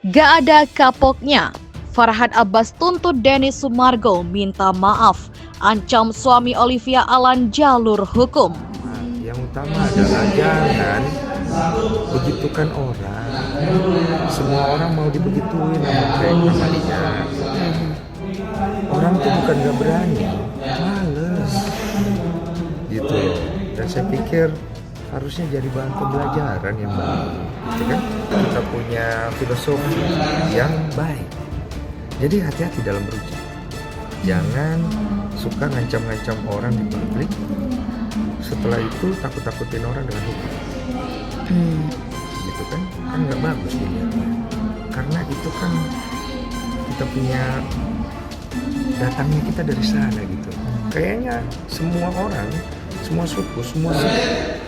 Gak ada kapoknya. Farhad Abbas tuntut Denny Sumargo minta maaf, ancam suami Olivia Alan jalur hukum. Yang utama adalah jangan begitukan orang. Semua orang mau dibegituin sama dia. Orang tuh bukan gak berani, males gitu. Dan saya pikir harusnya jadi bahan pembelajaran yang baik, gitu kan? Kita punya filosofi yang baik. Jadi hati-hati dalam berucap. Jangan suka ngancam-ngancam orang di publik. Setelah itu takut-takutin orang dengan hukum. Gitu kan? Kan nggak bagus dilihatnya. Karena itu kan kita punya datangnya kita dari sana gitu. Kayaknya semua orang, semua suku, semua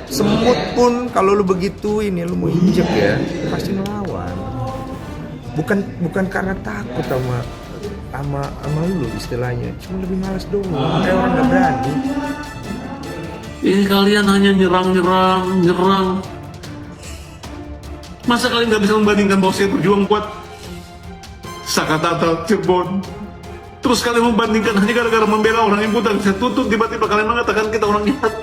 semut pun kalau lu begitu ini lu mau injek ya, pasti ngelawan. Bukan karena takut sama lu istilahnya, cuma lebih malas doang. Kayak orang nggak berani. Ini kalian hanya nyerang. Masa kalian nggak bisa membandingkan bahwa saya berjuang kuat Sakatata Cirebon? Terus kalian membandingkan hanya gara-gara membela orang yang buta saya tutup, tiba-tiba kalian mengatakan kita orang jahat.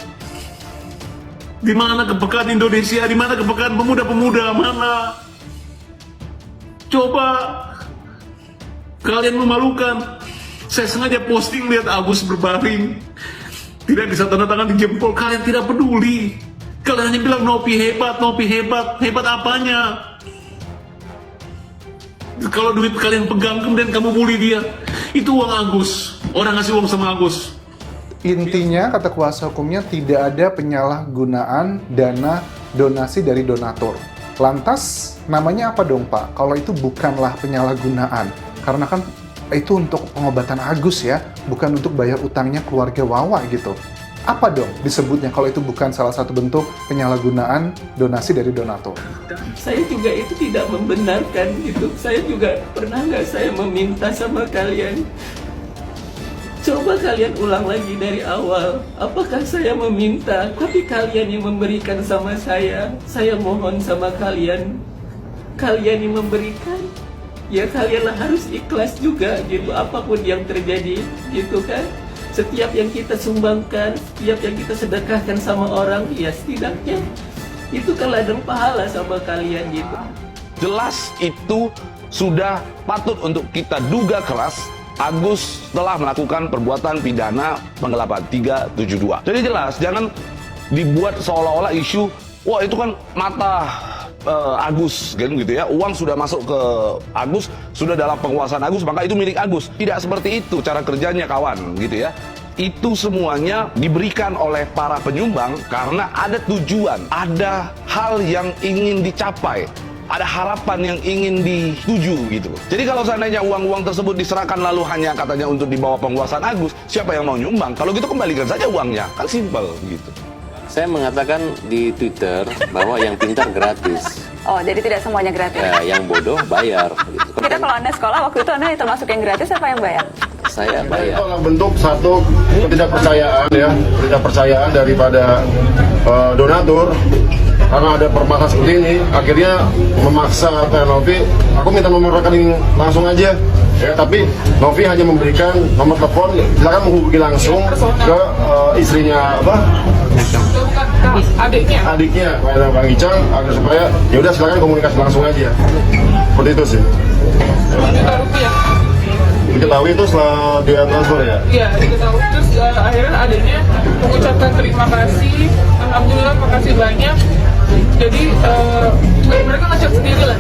Di mana kepekaan Indonesia? Di mana kepekaan pemuda-pemuda? Mana? Coba kalian memalukan. Saya sengaja posting lihat Agus berbaring, tidak bisa tanda tangan di jempol. Kalian tidak peduli. Kalian hanya bilang Nopi hebat. Hebat apanya? Kalau duit kalian pegang kemudian kamu bully dia, itu uang Agus. Orang ngasih uang sama Agus. Intinya, kata kuasa hukumnya, tidak ada penyalahgunaan dana donasi dari donatur. Lantas, namanya apa dong Pak? Kalau itu bukanlah penyalahgunaan. Karena kan itu untuk pengobatan Agus ya, bukan untuk bayar utangnya keluarga Wawa gitu. Apa dong disebutnya kalau itu bukan salah satu bentuk penyalahgunaan donasi dari donatur? Saya juga itu tidak membenarkan itu. Saya juga pernah nggak saya meminta sama kalian? Coba kalian ulang lagi dari awal. Apakah saya meminta, tapi kalian yang memberikan sama saya? Saya mohon sama kalian, kalian yang memberikan, ya kalianlah harus ikhlas juga gitu. Apapun yang terjadi, gitu kan? Setiap yang kita sumbangkan, setiap yang kita sedekahkan sama orang, ya setidaknya itu kan ladang pahala sama kalian gitu. Jelas itu sudah patut untuk kita duga keras. Agus telah melakukan perbuatan pidana penggelapan 372. Jadi jelas, jangan dibuat seolah-olah isu, wah itu kan mata Agus, gitu ya. Uang sudah masuk ke Agus, sudah dalam penguasaan Agus, maka itu milik Agus. Tidak seperti itu cara kerjanya kawan, gitu ya. Itu semuanya diberikan oleh para penyumbang karena ada tujuan, ada hal yang ingin dicapai, ada harapan yang ingin dituju gitu. Jadi kalau seandainya uang-uang tersebut diserahkan lalu hanya katanya untuk dibawa penguasaan Agus, siapa yang mau nyumbang? Kalau gitu kembalikan saja uangnya, kan simpel gitu. Saya mengatakan di Twitter bahwa yang pintar gratis. Oh, jadi tidak semuanya gratis? Ya, yang bodoh bayar. Gitu. Kira kalau Anda sekolah waktu itu Anda termasuk yang gratis apa yang bayar? Saya bayar. Itu adalah bentuk satu ketidakpercayaan ya, ketidakpercayaan daripada donatur. Karena ada permasalahan seperti ini, akhirnya memaksa Novi, aku minta nomor rekening langsung aja. Ya, tapi Novi hanya memberikan nomor telepon, silakan menghubungi langsung ke istrinya adiknya Bang Icang, agar supaya ya udah silakan komunikasi langsung aja. Seperti itu sih. Diketahui itu setelah dia transfer ya? Iya, diketahui. Terus akhirnya adiknya mengucapkan terima kasih, alhamdulillah makasih banyak. Jadi mereka ngecek sendiri lah.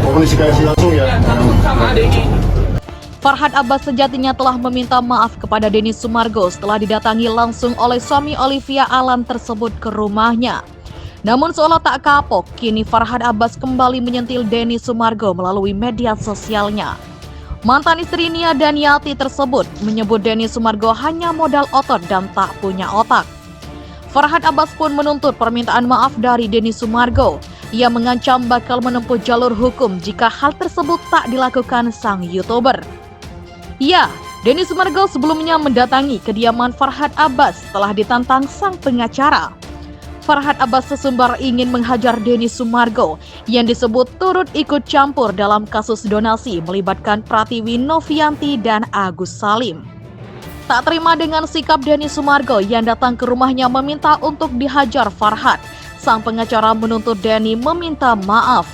Komunikasi langsung ya? Ya, langsung sama adiknya. Farhad Abbas sejatinya telah meminta maaf kepada Denny Sumargo setelah didatangi langsung oleh suami Olivia Alan tersebut ke rumahnya. Namun seolah tak kapok, kini Farhad Abbas kembali menyentil Denny Sumargo melalui media sosialnya. Mantan istri Nia Daniati tersebut menyebut Denny Sumargo hanya modal otot dan tak punya otak. Farhad Abbas pun menuntut permintaan maaf dari Denny Sumargo. Ia mengancam bakal menempuh jalur hukum jika hal tersebut tak dilakukan sang YouTuber. Ya, Denny Sumargo sebelumnya mendatangi kediaman Farhad Abbas setelah ditantang sang pengacara. Farhad Abbas sesumbar ingin menghajar Denny Sumargo yang disebut turut ikut campur dalam kasus donasi melibatkan Pratiwi Novianti dan Agus Salim. Tak terima dengan sikap Denny Sumargo yang datang ke rumahnya meminta untuk dihajar Farhad, sang pengacara menuntut Denny meminta maaf.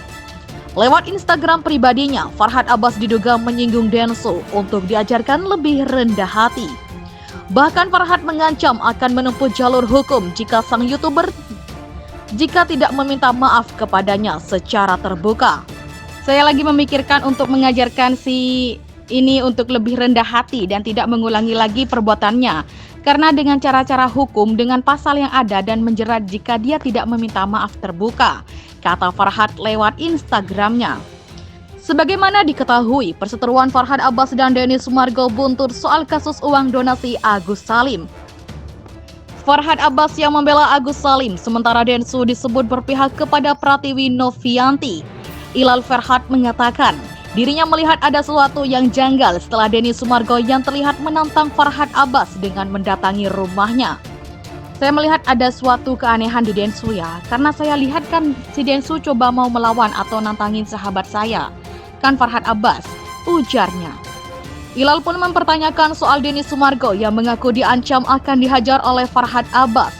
Lewat Instagram pribadinya, Farhad Abbas diduga menyinggung Densu untuk diajarkan lebih rendah hati. Bahkan Farhad mengancam akan menempuh jalur hukum jika sang YouTuber tidak meminta maaf kepadanya secara terbuka. Saya lagi memikirkan untuk mengajarkan si ini untuk lebih rendah hati dan tidak mengulangi lagi perbuatannya. Karena dengan cara-cara hukum, dengan pasal yang ada dan menjerat jika dia tidak meminta maaf terbuka, kata Farhad lewat Instagramnya. Sebagaimana diketahui, perseteruan Farhad Abbas dan Denny Sumargo buntut soal kasus uang donasi Agus Salim. Farhad Abbas yang membela Agus Salim, sementara Densu disebut berpihak kepada Pratiwi Novianti. Ilal Farhad mengatakan, dirinya melihat ada sesuatu yang janggal setelah Denny Sumargo yang terlihat menantang Farhad Abbas dengan mendatangi rumahnya. Saya melihat ada suatu keanehan di Densu ya, karena saya lihat kan si Densu coba mau melawan atau nantangin sahabat saya. Kan Farhad Abbas, ujarnya. Ilal pun mempertanyakan soal Denny Sumargo yang mengaku diancam akan dihajar oleh Farhad Abbas.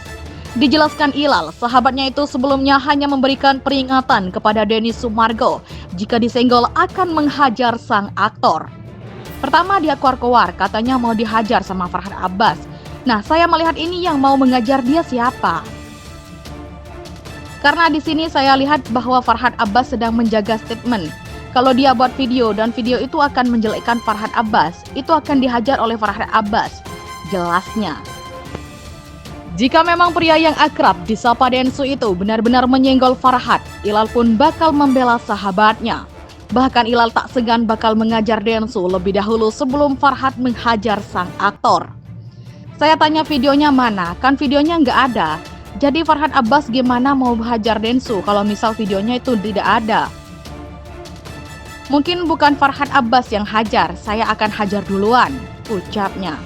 Dijelaskan Ilal, sahabatnya itu sebelumnya hanya memberikan peringatan kepada Denny Sumargo jika disenggol akan menghajar sang aktor. Pertama dia keluar-keluar, katanya mau dihajar sama Farhad Abbas. Nah, saya melihat ini yang mau mengajar dia siapa? Karena di sini saya lihat bahwa Farhad Abbas sedang menjaga statement. Kalau dia buat video dan video itu akan menjelekkan Farhad Abbas, itu akan dihajar oleh Farhad Abbas. Jelasnya. Jika memang pria yang akrab disapa Densu itu benar-benar menyenggol Farhad, Ilal pun bakal membela sahabatnya. Bahkan Ilal tak segan bakal mengajar Densu lebih dahulu sebelum Farhad menghajar sang aktor. Saya tanya videonya mana, kan videonya nggak ada. Jadi Farhad Abbas gimana mau hajar Densu kalau misal videonya itu tidak ada? Mungkin bukan Farhad Abbas yang hajar, saya akan hajar duluan, ucapnya.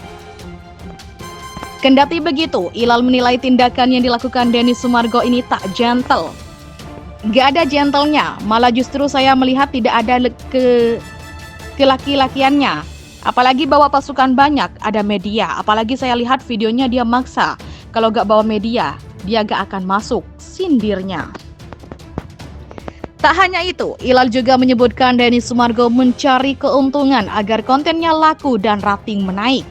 Kendati begitu, Ilal menilai tindakan yang dilakukan Denny Sumargo ini tak gentle. Gak ada gentlenya, malah justru saya melihat tidak ada kelaki-lakiannya. Apalagi bawa pasukan banyak, ada media. Apalagi saya lihat videonya dia maksa. Kalau gak bawa media, dia gak akan masuk, sindirnya. Tak hanya itu, Ilal juga menyebutkan Denny Sumargo mencari keuntungan agar kontennya laku dan rating menaik.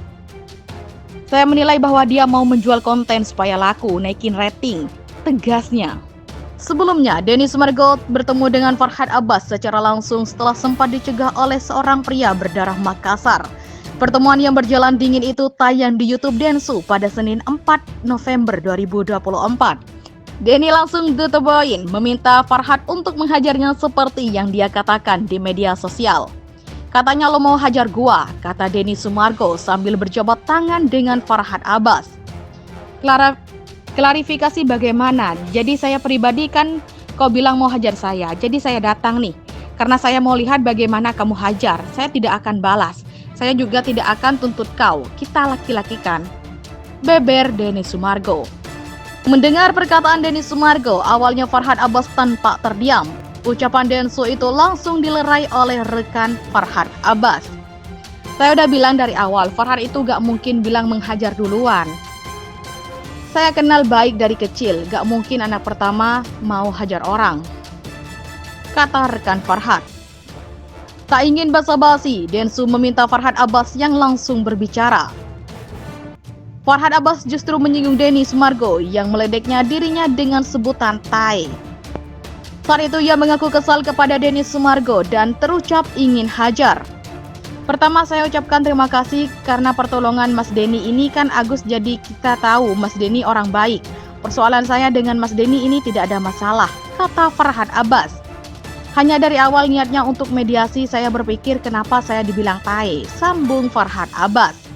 Saya menilai bahwa dia mau menjual konten supaya laku, naikin rating, tegasnya. Sebelumnya, Denny Sumargo bertemu dengan Farhad Abbas secara langsung setelah sempat dicegah oleh seorang pria berdarah Makassar. Pertemuan yang berjalan dingin itu tayang di YouTube Densu pada Senin 4 November 2024. Denny langsung to the point meminta Farhad untuk menghajarnya seperti yang dia katakan di media sosial. Katanya lo mau hajar gua, kata Denny Sumargo sambil berjabat tangan dengan Farhad Abbas. Klarifikasi bagaimana? Jadi saya pribadi kan kau bilang mau hajar saya, jadi saya datang nih. Karena saya mau lihat bagaimana kamu hajar, saya tidak akan balas. Saya juga tidak akan tuntut kau, kita laki-laki kan. Beber Denny Sumargo. Mendengar perkataan Denny Sumargo, awalnya Farhad Abbas tanpa terdiam. Ucapan Densu itu langsung dilerai oleh rekan Farhad Abbas. Saya udah bilang dari awal, Farhad itu gak mungkin bilang menghajar duluan. Saya kenal baik dari kecil, gak mungkin anak pertama mau hajar orang, kata rekan Farhad. Tak ingin basa-basi, Densu meminta Farhad Abbas yang langsung berbicara. Farhad Abbas justru menyinggung Denny Sumargo yang meledeknya dirinya dengan sebutan tai. Saat itu ia mengaku kesal kepada Denny Sumargo dan terucap ingin hajar. Pertama saya ucapkan terima kasih karena pertolongan Mas Denny ini kan Agus, jadi kita tahu Mas Denny orang baik. Persoalan saya dengan Mas Denny ini tidak ada masalah, kata Farhad Abbas. Hanya dari awal niatnya untuk mediasi, saya berpikir kenapa saya dibilang tai, sambung Farhad Abbas.